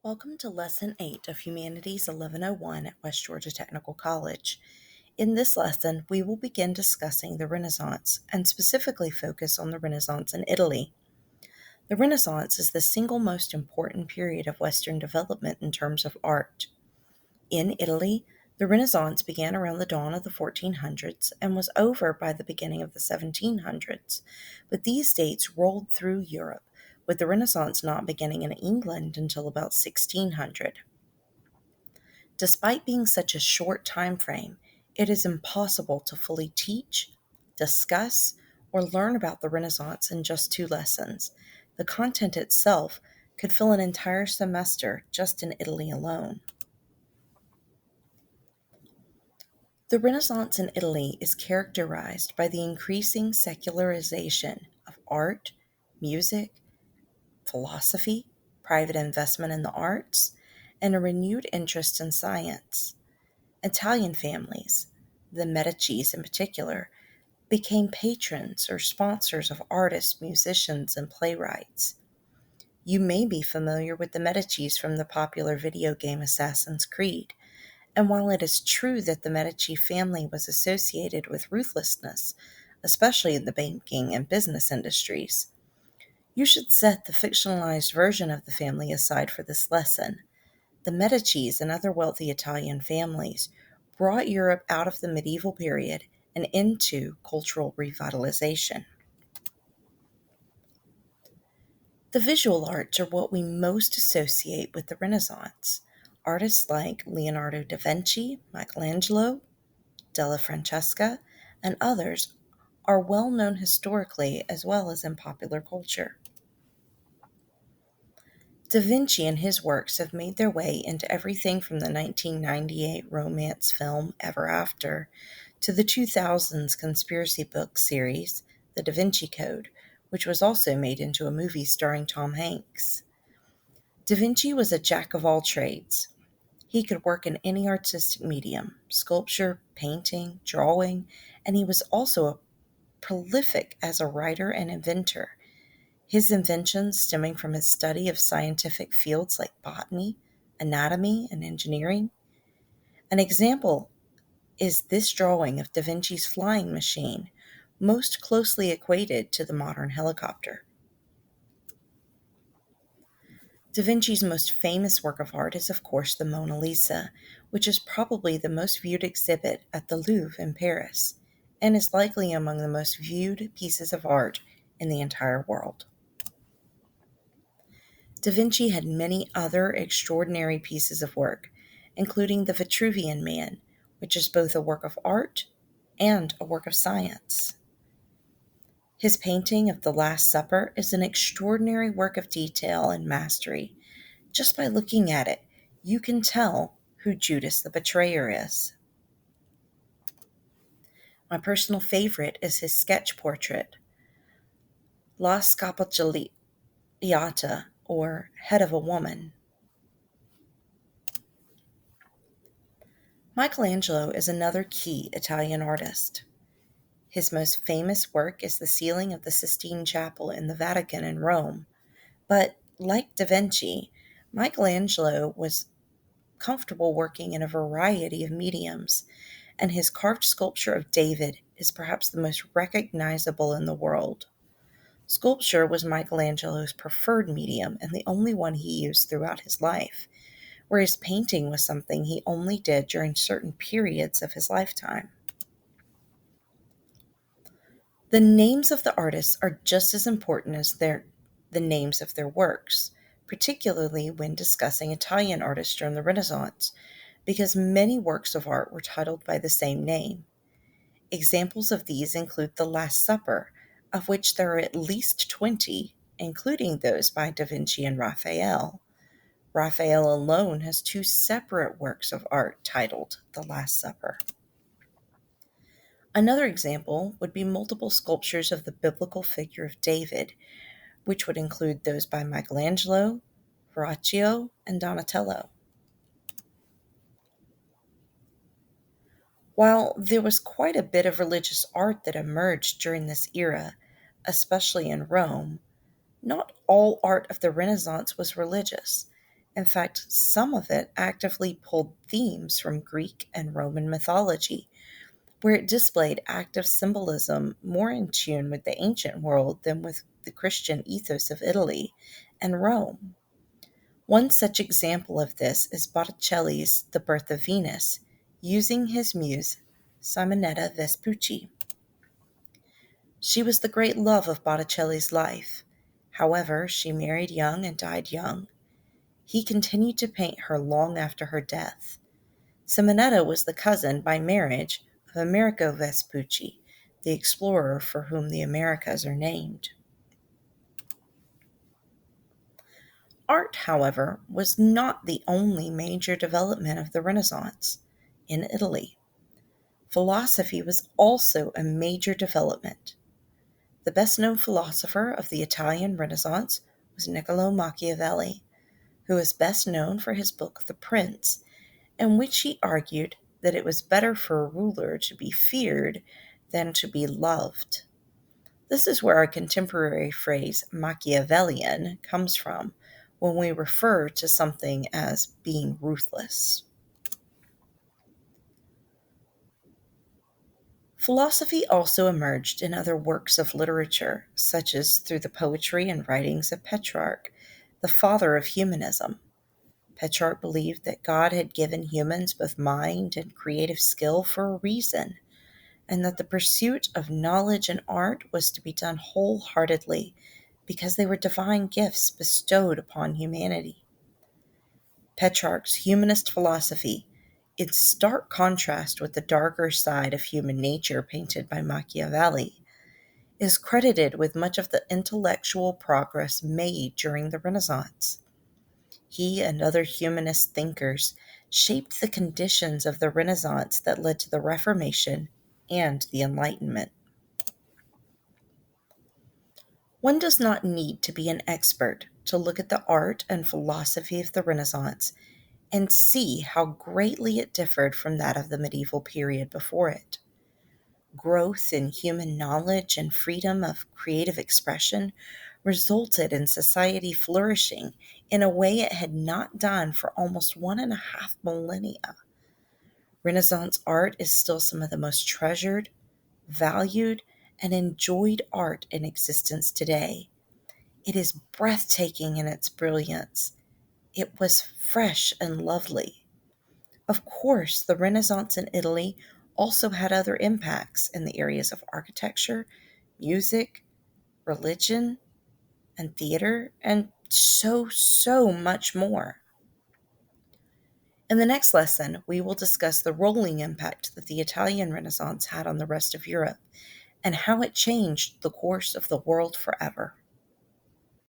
Welcome to Lesson 8 of Humanities 1101 at West Georgia Technical College. In this lesson, we will begin discussing the Renaissance and specifically focus on the Renaissance in Italy. The Renaissance is the single most important period of Western development in terms of art. In Italy, the Renaissance began around the dawn of the 1400s and was over by the beginning of the 1700s, but these dates rolled through Europe, with the Renaissance not beginning in England until about 1600. Despite being such a short time frame, it is impossible to fully teach, discuss, or learn about the Renaissance in just 2 lessons. The content itself could fill an entire semester just in Italy alone. The Renaissance in Italy is characterized by the increasing secularization of art, music, philosophy, private investment in the arts, and a renewed interest in science. Italian families, the Medicis in particular, became patrons or sponsors of artists, musicians, and playwrights. You may be familiar with the Medicis from the popular video game Assassin's Creed, and while it is true that the Medici family was associated with ruthlessness, especially in the banking and business industries, you should set the fictionalized version of the family aside for this lesson. The Medicis and other wealthy Italian families brought Europe out of the medieval period and into cultural revitalization. The visual arts are what we most associate with the Renaissance. Artists like Leonardo da Vinci, Michelangelo, Della Francesca, and others are well known historically as well as in popular culture. Da Vinci and his works have made their way into everything from the 1998 romance film Ever After to the 2000s conspiracy book series, The Da Vinci Code, which was also made into a movie starring Tom Hanks. Da Vinci was a jack of all trades. He could work in any artistic medium, sculpture, painting, drawing, and he was also prolific as a writer and inventor. His inventions stemming from his study of scientific fields like botany, anatomy, and engineering. An example is this drawing of Da Vinci's flying machine, most closely equated to the modern helicopter. Da Vinci's most famous work of art is, of course, the Mona Lisa, which is probably the most viewed exhibit at the Louvre in Paris, and is likely among the most viewed pieces of art in the entire world. Da Vinci had many other extraordinary pieces of work, including the Vitruvian Man, which is both a work of art and a work of science. His painting of the Last Supper is an extraordinary work of detail and mastery. Just by looking at it, you can tell who Judas the betrayer is. My personal favorite is his sketch portrait, La Scappellata, or Head of a Woman. Michelangelo is another key Italian artist. His most famous work is the ceiling of the Sistine Chapel in the Vatican in Rome. But like Da Vinci, Michelangelo was comfortable working in a variety of mediums, and his carved sculpture of David is perhaps the most recognizable in the world. Sculpture was Michelangelo's preferred medium and the only one he used throughout his life, whereas painting was something he only did during certain periods of his lifetime. The names of the artists are just as important as the names of their works, particularly when discussing Italian artists during the Renaissance, because many works of art were titled by the same name. Examples of these include The Last Supper, of which there are at least 20, including those by Da Vinci and Raphael. Raphael alone has 2 separate works of art titled The Last Supper. Another example would be multiple sculptures of the biblical figure of David, which would include those by Michelangelo, Verrocchio, and Donatello. While there was quite a bit of religious art that emerged during this era, especially in Rome, not all art of the Renaissance was religious. In fact, some of it actively pulled themes from Greek and Roman mythology, where it displayed active symbolism more in tune with the ancient world than with the Christian ethos of Italy and Rome. One such example of this is Botticelli's The Birth of Venus, using his muse Simonetta Vespucci. She was the great love of Botticelli's life. However, she married young and died young. He continued to paint her long after her death. Simonetta was the cousin by marriage of Amerigo Vespucci, the explorer for whom the Americas are named. Art, however, was not the only major development of the Renaissance in Italy. Philosophy was also a major development. The best known philosopher of the Italian Renaissance was Niccolo Machiavelli, who is best known for his book The Prince, in which he argued that it was better for a ruler to be feared than to be loved. This is where our contemporary phrase Machiavellian comes from when we refer to something as being ruthless. Philosophy also emerged in other works of literature, such as through the poetry and writings of Petrarch, the father of humanism. Petrarch believed that God had given humans both mind and creative skill for a reason, and that the pursuit of knowledge and art was to be done wholeheartedly because they were divine gifts bestowed upon humanity. Petrarch's humanist philosophy, in stark contrast with the darker side of human nature painted by Machiavelli, is credited with much of the intellectual progress made during the Renaissance. He and other humanist thinkers shaped the conditions of the Renaissance that led to the Reformation and the Enlightenment. One does not need to be an expert to look at the art and philosophy of the Renaissance and see how greatly it differed from that of the medieval period before it. Growth in human knowledge and freedom of creative expression resulted in society flourishing in a way it had not done for almost 1.5 millennia. Renaissance art is still some of the most treasured, valued, and enjoyed art in existence today. It is breathtaking in its brilliance. It was fresh and lovely. Of course, the Renaissance in Italy also had other impacts in the areas of architecture, music, religion, and theater, and so much more. In the next lesson, we will discuss the rolling impact that the Italian Renaissance had on the rest of Europe and how it changed the course of the world forever.